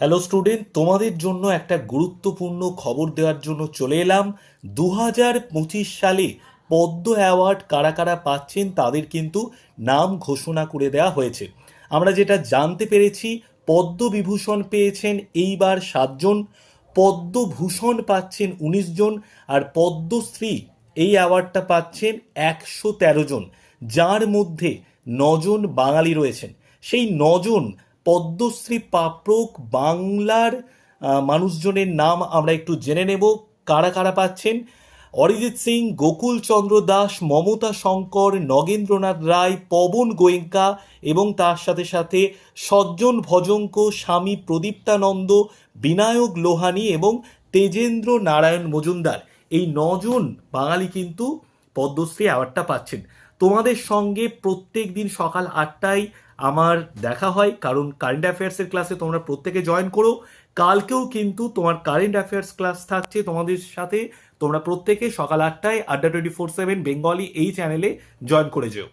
Hello student, তোমাদের জন্য একটা গুরুত্বপূর্ণ খবর দেওয়ার জন্য চলে এলাম। 2025 সালে পদ্ম অ্যাওয়ার্ড কারা কারা পাচ্ছেন তাদের কিন্তু নাম ঘোষণা করে দেওয়া হয়েছে। আমরা যেটা জানতে পেরেছি, পদ্মবিভূষণ পেয়েছেন এইবার 7 জন, পদ্মভূষণ পাচ্ছেন 19 জন, আর পদ্মশ্রী এই অ্যাওয়ার্ডটা পাচ্ছেন 113 জন, যার মধ্যে 9 জন বাঙালি রয়েছেন। সেই 9 জন পদ্মশ্রী প্রাপক বাংলার মানুষজনের নাম আমরা একটু জেনে নেব। কারা কারা পাচ্ছেন: অরিজিৎ সিং, গোকুল চন্দ্র দাস, মমতা শঙ্কর, নগেন্দ্রনাথ রায়, পবন গোয়েঙ্কা এবং তার সাথে সাথে সজ্জন ভজঙ্ক, স্বামী প্রদীপ্তানন্দ, বিনায়ক লোহানি এবং তেজেন্দ্র নারায়ণ মজুমদার। এই 9 জন বাঙালি কিন্তু পদ্মশ্রী অ্যাওয়ার্ডটা পাচ্ছেন। তোমাদের সঙ্গে প্রত্যেক দিন সকাল 8টায় আমার দেখা হয়, কারণ কারেন্ট অ্যাফেয়ার্সের ক্লাসে তোমরা প্রত্যেকে জয়েন করো। কালকেও কিন্তু তোমার কারেন্ট অ্যাফেয়ার্স ক্লাস থাকছে তোমাদের সাথে। তোমরা প্রত্যেকে সকাল 8টায় আড্ডা 24/7 বেঙ্গলি এই চ্যানেলে জয়েন করে যেও।